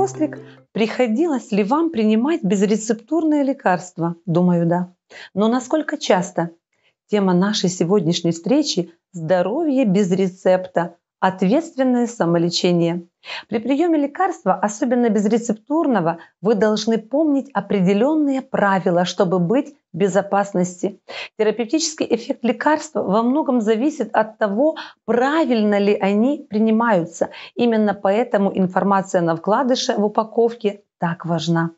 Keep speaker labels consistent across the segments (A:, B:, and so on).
A: Кострик, приходилось ли вам принимать безрецептурные лекарства? Думаю, да. Но насколько часто? Тема нашей сегодняшней встречи – здоровье без рецепта, ответственное самолечение. При приеме лекарства, особенно безрецептурного, вы должны помнить определенные правила, чтобы быть в безопасности. Терапевтический эффект лекарства во многом зависит от того, правильно ли они принимаются. Именно поэтому информация на вкладыше в упаковке так важна.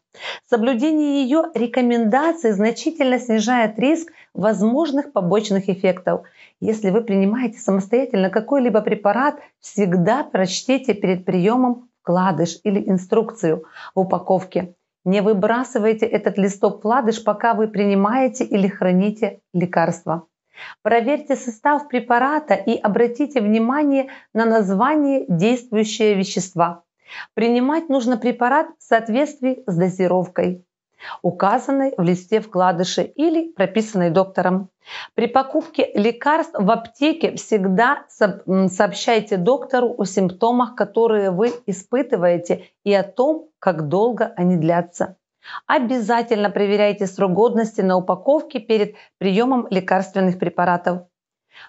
A: Соблюдение ее рекомендаций значительно снижает риск возможных побочных эффектов. Если вы принимаете самостоятельно какой-либо препарат, всегда прочтите перед приемом вкладыш или инструкцию в упаковке. Не выбрасывайте этот листок вкладыш, пока вы принимаете или храните лекарство. Проверьте состав препарата и обратите внимание на название действующего вещества. Принимать нужно препарат в соответствии с дозировкой, указанной в листе вкладыша или прописанной доктором. При покупке лекарств в аптеке всегда сообщайте доктору о симптомах, которые вы испытываете, и о том, как долго они длятся. Обязательно проверяйте срок годности на упаковке перед приемом лекарственных препаратов.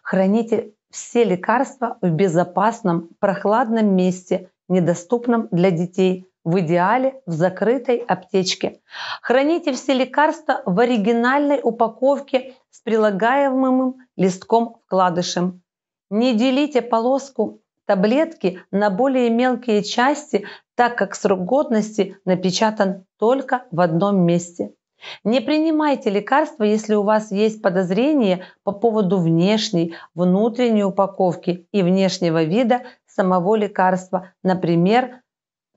A: Храните все лекарства в безопасном, прохладном месте, недоступном для детей, в идеале в закрытой аптечке. Храните все лекарства в оригинальной упаковке с прилагаемым листком вкладышем. Не делите полоску таблетки на более мелкие части, так как срок годности напечатан только в одном месте. Не принимайте лекарства, если у вас есть подозрение по поводу внешней, внутренней упаковки и внешнего вида самого лекарства. Например,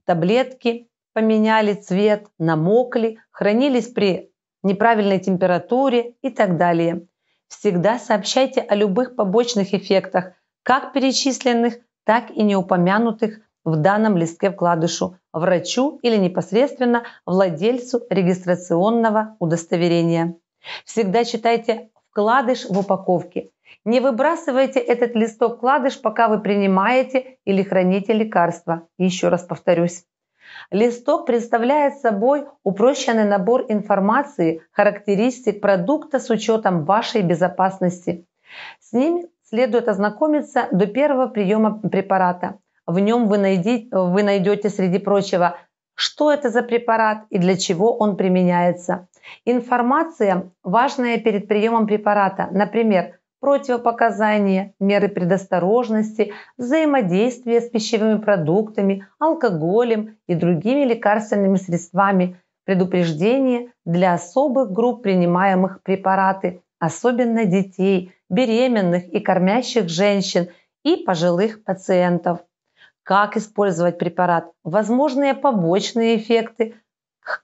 A: таблетки поменяли цвет, намокли, хранились при неправильной температуре и так далее. Всегда сообщайте о любых побочных эффектах, как перечисленных, так и неупомянутых в данном листке вкладышу, врачу или непосредственно владельцу регистрационного удостоверения. Всегда читайте вкладыш в упаковке. Не выбрасывайте этот листок вкладыш, пока вы принимаете или храните лекарства. Еще раз повторюсь. Листок представляет собой упрощенный набор информации, характеристик продукта с учетом вашей безопасности. С ними следует ознакомиться до первого приема препарата. В нем вы найдете, среди прочего, что это за препарат и для чего он применяется. Информация, важная перед приемом препарата, например, противопоказания, меры предосторожности, взаимодействие с пищевыми продуктами, алкоголем и другими лекарственными средствами, предупреждения для особых групп принимаемых препараты, особенно детей, беременных и кормящих женщин и пожилых пациентов. Как использовать препарат, возможные побочные эффекты,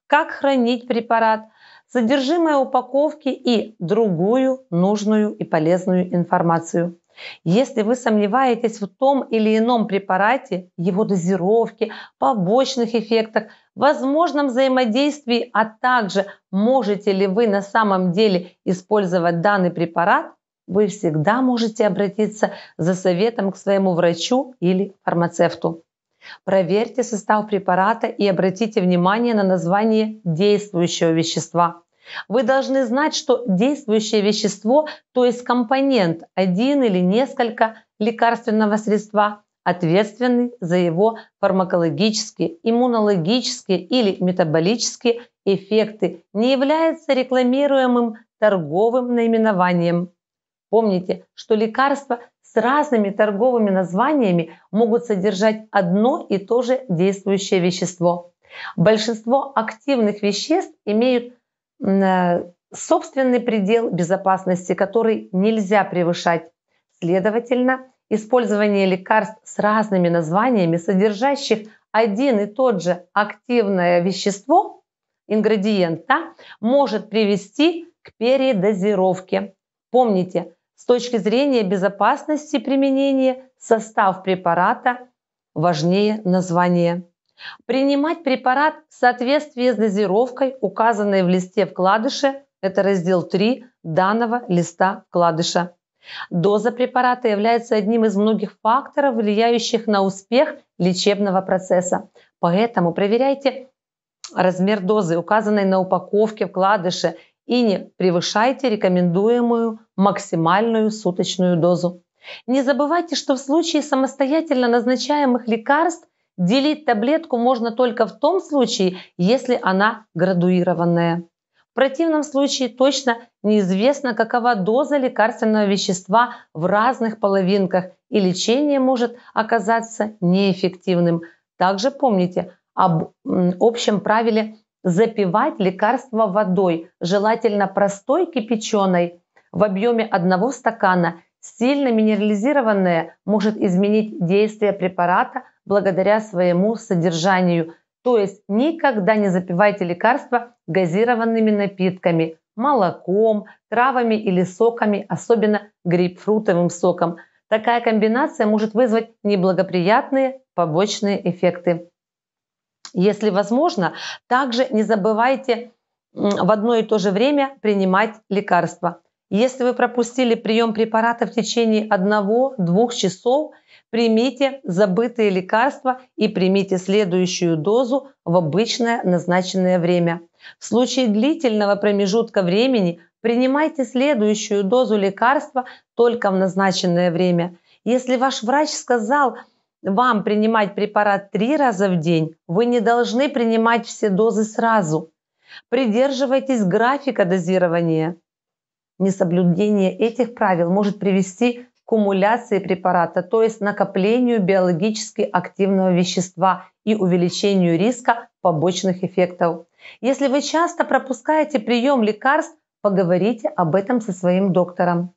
A: как хранить препарат, содержимое упаковки и другую нужную и полезную информацию. Если вы сомневаетесь в том или ином препарате, его дозировке, побочных эффектах, возможном взаимодействии, а также можете ли вы на самом деле использовать данный препарат, вы всегда можете обратиться за советом к своему врачу или фармацевту. Проверьте состав препарата и обратите внимание на название действующего вещества. Вы должны знать, что действующее вещество, то есть компонент, один или несколько лекарственного средства, ответственный за его фармакологические, иммунологические или метаболические эффекты, не является рекламируемым торговым наименованием. Помните, что лекарства с разными торговыми названиями могут содержать одно и то же действующее вещество. Большинство активных веществ имеют собственный предел безопасности, который нельзя превышать. Следовательно, использование лекарств с разными названиями, содержащих один и тот же активное вещество, ингредиент, может привести к передозировке. Помните, с точки зрения безопасности применения, состав препарата важнее названия. Принимать препарат в соответствии с дозировкой, указанной в листе вкладыша, это раздел 3 данного листа вкладыша. Доза препарата является одним из многих факторов, влияющих на успех лечебного процесса. Поэтому проверяйте размер дозы, указанной на упаковке, вкладыше, и не превышайте рекомендуемую максимальную суточную дозу. Не забывайте, что в случае самостоятельно назначаемых лекарств делить таблетку можно только в том случае, если она градуированная. В противном случае точно неизвестно, какова доза лекарственного вещества в разных половинках, и лечение может оказаться неэффективным. Также помните об общем правиле запивать лекарство водой, желательно простой кипяченой, в объеме 1 стакана. Сильно минерализированное может изменить действие препарата благодаря своему содержанию. То есть никогда не запивайте лекарства газированными напитками, молоком, травами или соками, особенно грейпфрутовым соком. Такая комбинация может вызвать неблагоприятные побочные эффекты. Если возможно, также не забывайте в одно и то же время принимать лекарства. Если вы пропустили прием препарата в течение 1-2 часов, примите забытые лекарства и примите следующую дозу в обычное назначенное время. В случае длительного промежутка времени принимайте следующую дозу лекарства только в назначенное время. Если ваш врач сказал вам принимать препарат 3 раза в день, вы не должны принимать все дозы сразу. Придерживайтесь графика дозирования. Несоблюдение этих правил может привести к аккумуляции препарата, то есть накоплению биологически активного вещества и увеличению риска побочных эффектов. Если вы часто пропускаете прием лекарств, поговорите об этом со своим доктором.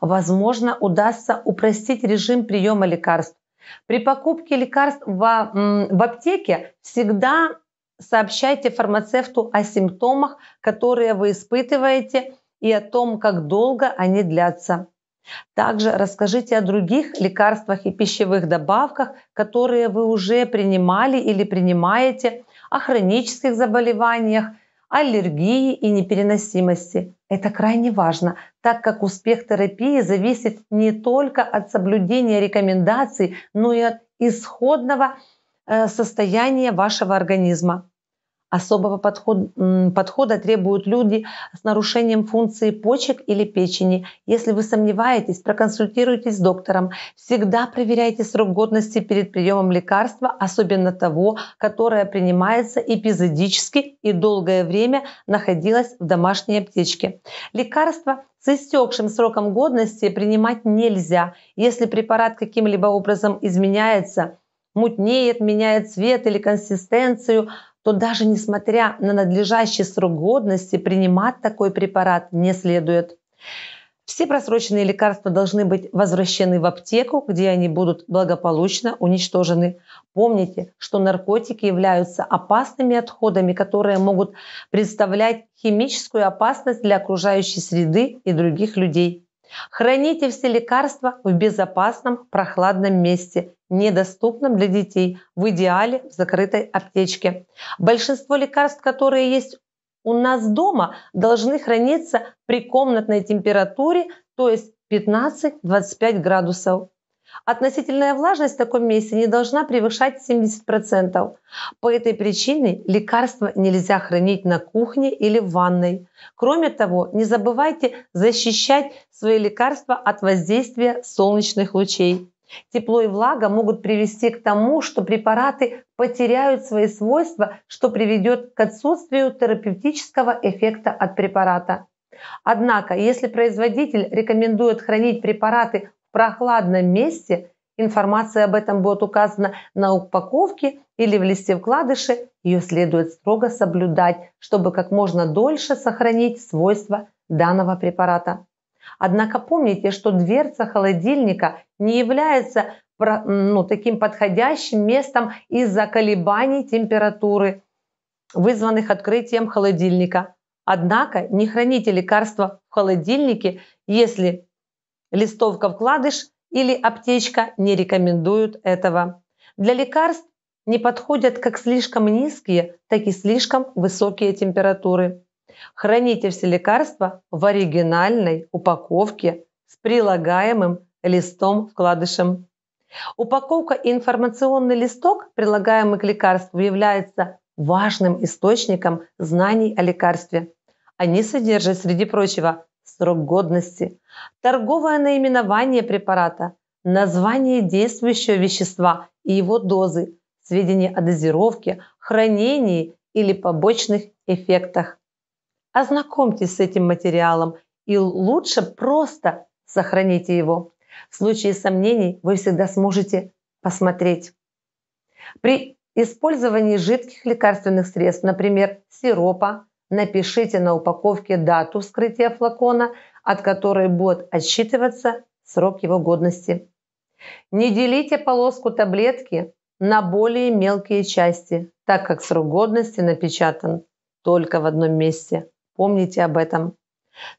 A: Возможно, удастся упростить режим приема лекарств. При покупке лекарств в аптеке всегда сообщайте фармацевту о симптомах, которые вы испытываете, и о том, как долго они длятся. Также расскажите о других лекарствах и пищевых добавках, которые вы уже принимали или принимаете, о хронических заболеваниях, аллергии и непереносимости. Это крайне важно, так как успех терапии зависит не только от соблюдения рекомендаций, но и от исходного состояния вашего организма. Особого подхода требуют люди с нарушением функции почек или печени. Если вы сомневаетесь, проконсультируйтесь с доктором. Всегда проверяйте срок годности перед приемом лекарства, особенно того, которое принимается эпизодически и долгое время находилось в домашней аптечке. Лекарства с истекшим сроком годности принимать нельзя. Если препарат каким-либо образом изменяется, мутнеет, меняет цвет или консистенцию, то даже несмотря на надлежащий срок годности, принимать такой препарат не следует. Все просроченные лекарства должны быть возвращены в аптеку, где они будут благополучно уничтожены. Помните, что наркотики являются опасными отходами, которые могут представлять химическую опасность для окружающей среды и других людей. Храните все лекарства в безопасном, прохладном месте, недоступном для детей, в идеале в закрытой аптечке. Большинство лекарств, которые есть у нас дома, должны храниться при комнатной температуре, то есть 15-25 градусов. Относительная влажность в таком месте не должна превышать 70%. По этой причине лекарства нельзя хранить на кухне или в ванной. Кроме того, не забывайте защищать свои лекарства от воздействия солнечных лучей. Тепло и влага могут привести к тому, что препараты потеряют свои свойства, что приведет к отсутствию терапевтического эффекта от препарата. Однако, если производитель рекомендует хранить препараты в прохладном месте, информация об этом будет указана на упаковке или в листе вкладыши, ее следует строго соблюдать, чтобы как можно дольше сохранить свойства данного препарата. Однако помните, что дверца холодильника не является таким подходящим местом из-за колебаний температуры, вызванных открытием холодильника. Однако не храните лекарства в холодильнике, если листовка-вкладыш или аптечка не рекомендуют этого. Для лекарств не подходят как слишком низкие, так и слишком высокие температуры. Храните все лекарства в оригинальной упаковке с прилагаемым листом-вкладышем. Упаковка и информационный листок, прилагаемый к лекарству, является важным источником знаний о лекарстве. Они содержат, среди прочего, срок годности, торговое наименование препарата, название действующего вещества и его дозы, сведения о дозировке, хранении или побочных эффектах. Ознакомьтесь с этим материалом и лучше просто сохраните его. В случае сомнений вы всегда сможете посмотреть. При использовании жидких лекарственных средств, например, сиропа, напишите на упаковке дату вскрытия флакона, от которой будет отсчитываться срок его годности. Не делите полоску таблетки на более мелкие части, так как срок годности напечатан только в одном месте. Помните об этом.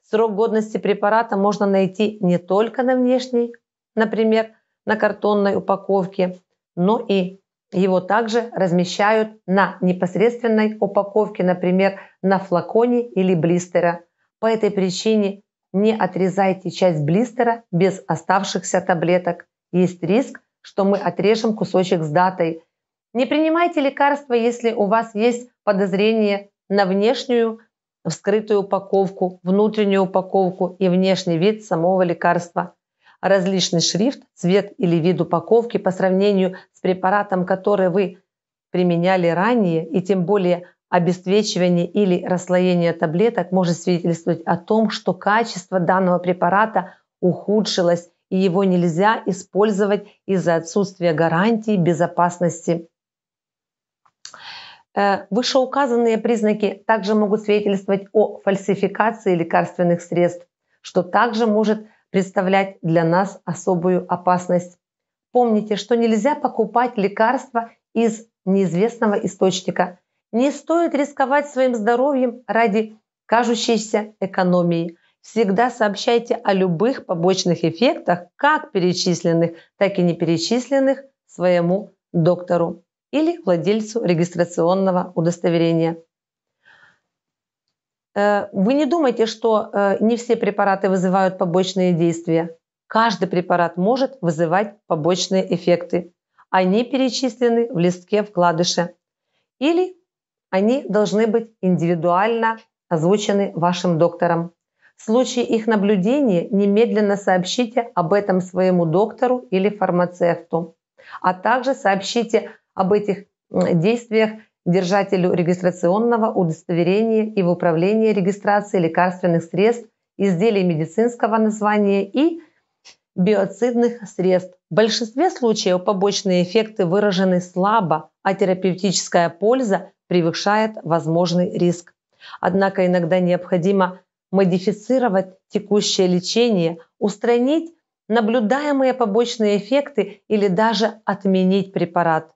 A: Срок годности препарата можно найти не только на внешней, например, на картонной упаковке, но и его также размещают на непосредственной упаковке, например, на флаконе или блистере. По этой причине не отрезайте часть блистера без оставшихся таблеток. Есть риск, что мы отрежем кусочек с датой. Не принимайте лекарства, если у вас есть подозрение на внешнюю вскрытую упаковку, внутреннюю упаковку и внешний вид самого лекарства. Различный шрифт, цвет или вид упаковки по сравнению с препаратом, который вы применяли ранее, и тем более обесцвечивание или расслоение таблеток может свидетельствовать о том, что качество данного препарата ухудшилось и его нельзя использовать из-за отсутствия гарантии безопасности. Вышеуказанные признаки также могут свидетельствовать о фальсификации лекарственных средств, что также может представлять для нас особую опасность. Помните, что нельзя покупать лекарства из неизвестного источника. Не стоит рисковать своим здоровьем ради кажущейся экономии. Всегда сообщайте о любых побочных эффектах, как перечисленных, так и не перечисленных, своему доктору или владельцу регистрационного удостоверения. Вы не думайте, что не все препараты вызывают побочные действия. Каждый препарат может вызывать побочные эффекты. Они перечислены в листке вкладыша. Или они должны быть индивидуально озвучены вашим доктором. В случае их наблюдения немедленно сообщите об этом своему доктору или фармацевту, а также сообщите об этих действиях держателю регистрационного удостоверения и в управлении регистрации лекарственных средств, изделий медицинского названия и биоцидных средств. В большинстве случаев побочные эффекты выражены слабо, а терапевтическая польза превышает возможный риск. Однако иногда необходимо модифицировать текущее лечение, устранить наблюдаемые побочные эффекты или даже отменить препарат.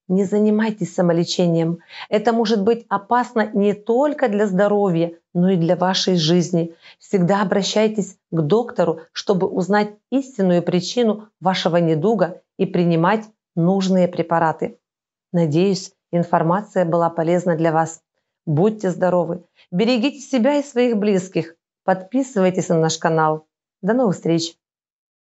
A: Не занимайтесь самолечением. Это может быть опасно не только для здоровья, но и для вашей жизни. Всегда обращайтесь к доктору, чтобы узнать истинную причину вашего недуга и принимать нужные препараты. Надеюсь, информация была полезна для вас. Будьте здоровы, берегите себя и своих близких. Подписывайтесь на наш канал. До новых встреч!